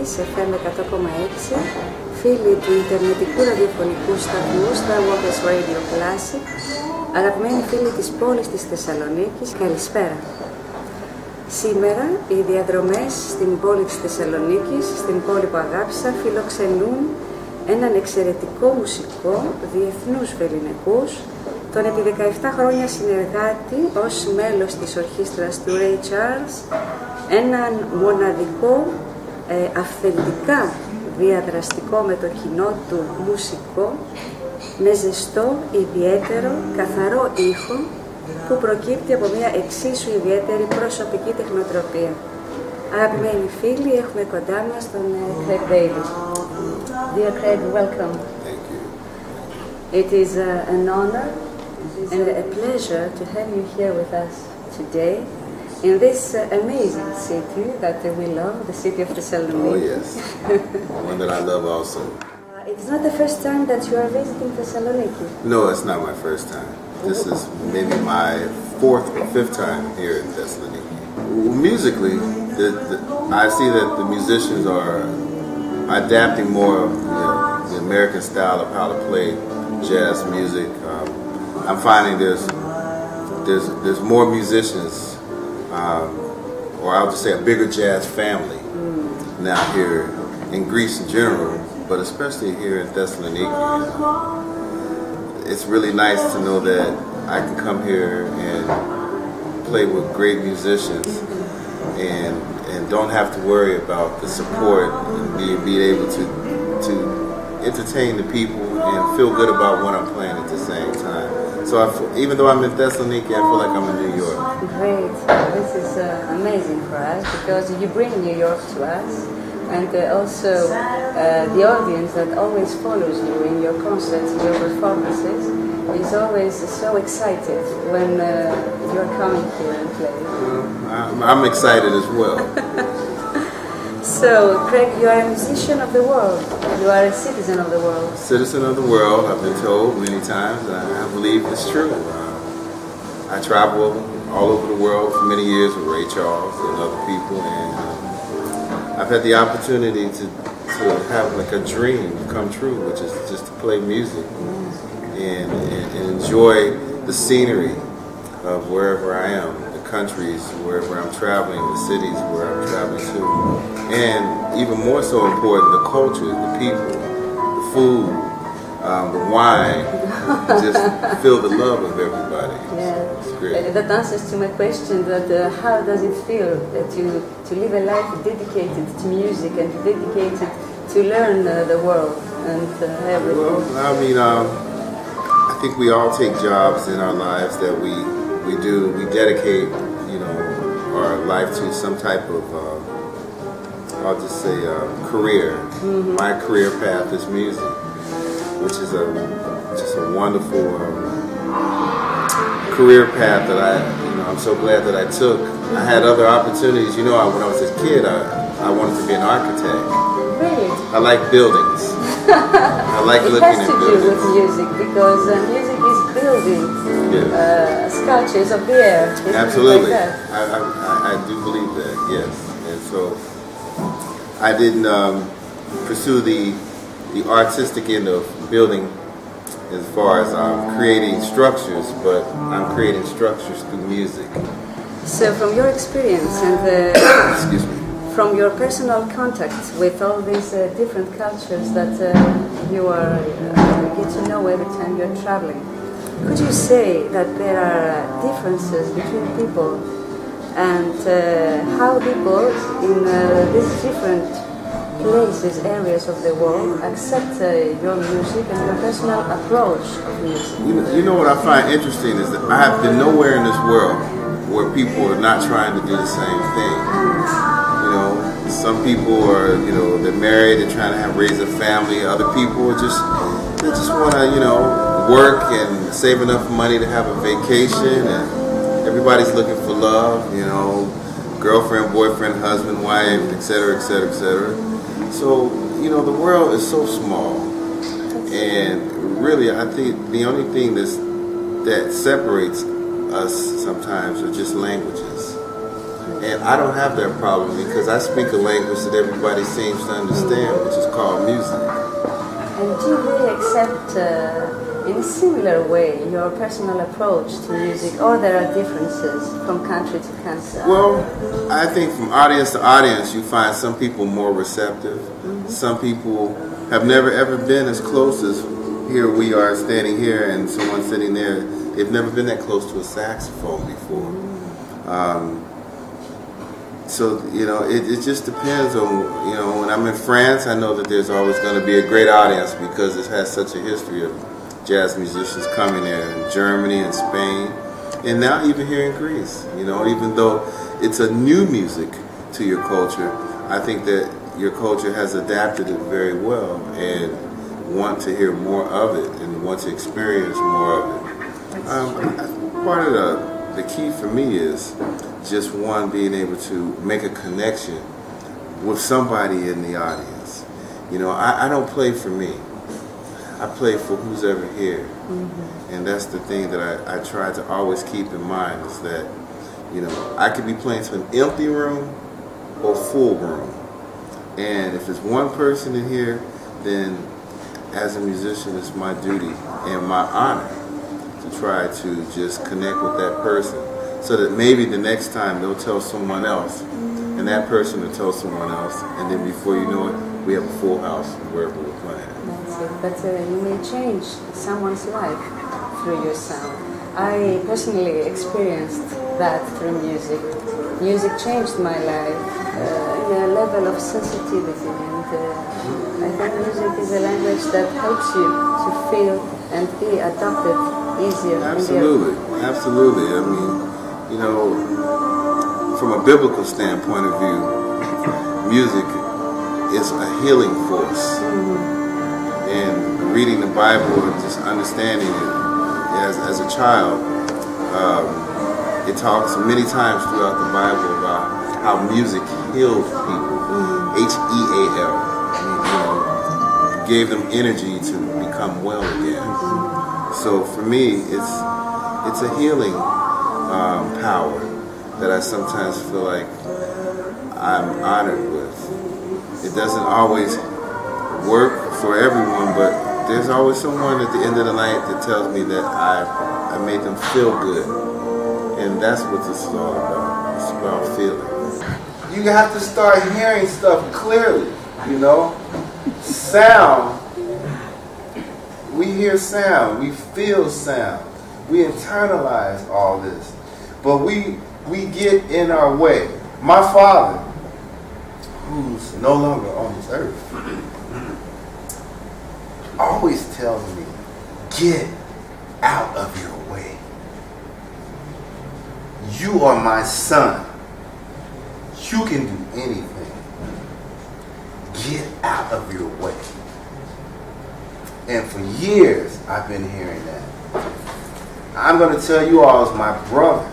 Θεσσαλονίκης FM 100,6, φίλοι του Ιντερνετικού ραδιοφωνικού σταθμού STARCLASSIC RADIO, αγαπημένοι φίλοι της πόλης της Θεσσαλονίκης, καλησπέρα. Σήμερα οι διαδρομές στην πόλη της Θεσσαλονίκης, στην πόλη που αγάπησα, φιλοξενούν έναν εξαιρετικό μουσικό διεθνούς βεληνικούς, τον επί 17 χρόνια συνεργάτη ως μέλος της ορχήστρας του Ray Charles, έναν μοναδικό, αυθεντικά διαδραστικό με το κοινό του μουσικό, με ζεστό, ιδιαίτερο, καθαρό ήχο που προκύπτει από μια εξίσου ιδιαίτερη προσωπική τεχνοτροπία. Αγαπημένοι φίλοι, έχουμε κοντά μας τον Craig Daly. Dear Craig, welcome. Thank you. It is an honor and a pleasure to have you here with us today in this amazing city that we love, the city of Thessaloniki. Oh yes, one that I love also. It's not the first time that you are visiting Thessaloniki. No, it's not my first time. This is maybe my fourth or fifth time here in Thessaloniki. Musically, I see that the musicians are adapting more of the American style of how to play jazz music. I'm finding there's more musicians, or I'll just say a bigger jazz family now here in Greece in general, but especially here in Thessaloniki. It's really nice to know that I can come here and play with great musicians and don't have to worry about the support and be able to entertain the people and feel good about what I'm playing at the same time. So even though I'm in Thessaloniki, I feel like I'm in New York. Great. This is amazing for us because you bring New York to us, and also the audience that always follows you in your concerts, in your performances, is always so excited when you're coming here and playing. I'm excited as well. So, Craig, you are a musician of the world. You are a citizen of the world. Citizen of the world, I've been told many times. I believe it's true. I travel all over the world for many years with Ray Charles and other people, and I've had the opportunity to have like a dream come true, which is just to play music and enjoy the scenery of wherever I am, the countries wherever I'm traveling, the cities where I'm traveling to, and even more so important, the culture, the people, the food, the wine, just feel the love of everybody. Yeah. It's great. That answers to my question that how does it feel to live a life dedicated to music and dedicated to learn the world and everything? Well, I mean, I think we all take jobs in our lives that we dedicate, our life to some type of, I'll just say, career. My career path is music, which is just a wonderful career path that I'm so glad that I took. I had other opportunities. When I was a kid, I wanted to be an architect. Really? I like buildings. I like looking at buildings. It has to do with music because music is building sculptures of the air. Absolutely. Like that. I do believe that, yes. And so I didn't pursue the artistic end of building as far as creating structures, but I'm creating structures through music. So from your experience and excuse me, from your personal contact with all these different cultures that you get to know every time you're traveling, could you say that there are differences between people and how people in these different places, areas of the world accept your music and your personal approach of music? You know what I find interesting is that I have been nowhere in this world where people are not trying to do the same thing. Some people are, they're married, they're trying to raise a family. Other people are just want to, work and save enough money to have a vacation. And everybody's looking for love, girlfriend, boyfriend, husband, wife, etc., etc., etc. So, the world is so small. And really, I think the only thing that separates us sometimes are just languages. And I don't have that problem because I speak a language that everybody seems to understand, which is called music. And do they accept in a similar way your personal approach to music, or there are differences from country to country? Well, I think from audience to audience you find some people more receptive. Some people have never ever been as close as here we are standing here and someone sitting there. They've never been that close to a saxophone before. So, you know, it just depends on, you know, when I'm in France, I know that there's always going to be a great audience because it has such a history of jazz musicians coming there in Germany and Spain, and now even here in Greece. You know, even though it's a new music to your culture, I think that your culture has adapted it very well and want to hear more of it and want to experience more of it. Part of the key for me is just one, being able to make a connection with somebody in the audience. You know, I don't play for me. I play for who's ever here. And that's the thing that I try to always keep in mind, is that, you know, I could be playing to an empty room or full room. And if it's one person in here, then as a musician, it's my duty and my honor to try to just connect with that person, so that maybe the next time they'll tell someone else, and that person will tell someone else, and then before you know it, we have a full house wherever we're playing. That's it. But you may change someone's life through your sound. I personally experienced that through music. Music changed my life in a level of sensitivity, and I think music is a language that helps you to feel and be adopted easier. Absolutely, absolutely. I mean, you know, from a biblical standpoint of view, music is a healing force. And reading the Bible and just understanding it as a child, it talks many times throughout the Bible about how music healed people. H-E-A-L. You know, gave them energy to become well again. So for me, it's a healing power that I sometimes feel like I'm honored with. It doesn't always work for everyone, but there's always someone at the end of the night that tells me that I made them feel good. And that's what this is all about. It's about feeling. You have to start hearing stuff clearly, you know? Sound, we hear sound, we feel sound, we internalize all this, but we get in our way. My father, who's no longer on this earth, always tells me, get out of your way. You are my son. You can do anything. Get out of your way. And for years, I've been hearing that. I'm going to tell you all as my brothers,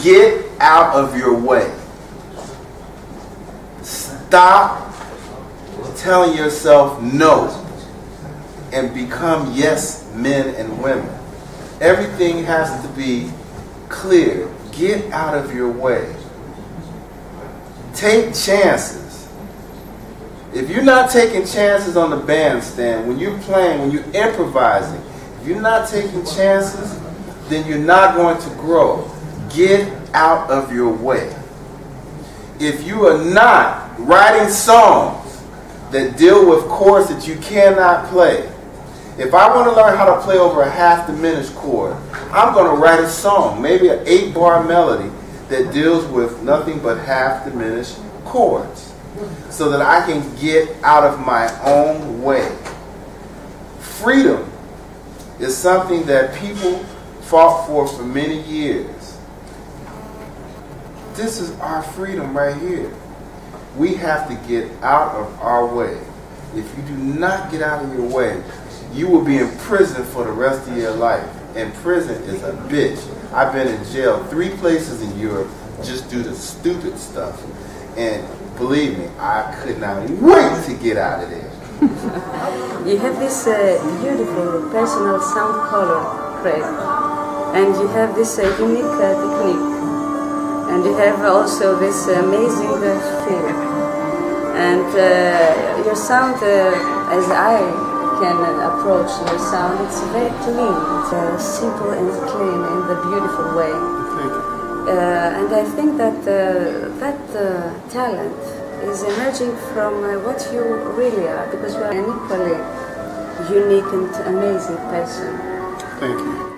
get out of your way. Stop telling yourself no and become yes men and women. Everything has to be clear. Get out of your way. Take chances. If you're not taking chances on the bandstand, when you're playing, when you're improvising, if you're not taking chances, then you're not going to grow. Get out of your way. If you are not writing songs that deal with chords that you cannot play, if I want to learn how to play over a half diminished chord, I'm going to write a song, maybe an 8-bar melody that deals with nothing but half diminished chords, so that I can get out of my own way. Freedom is something that people fought for many years. This is our freedom right here. We have to get out of our way. If you do not get out of your way, you will be in prison for the rest of your life. And prison is a bitch. I've been in jail 3 places in Europe just due to stupid stuff. And believe me, I could not wait to get out of there. You have this beautiful personal sound color, Craig. And you have this unique technique And you have also this amazing feel. And your sound, as I can approach your sound, it's very clean. It's simple and clean in the beautiful way. Thank you. And I think that that talent is emerging from what you really are, because you are an equally unique and amazing person. Thank you.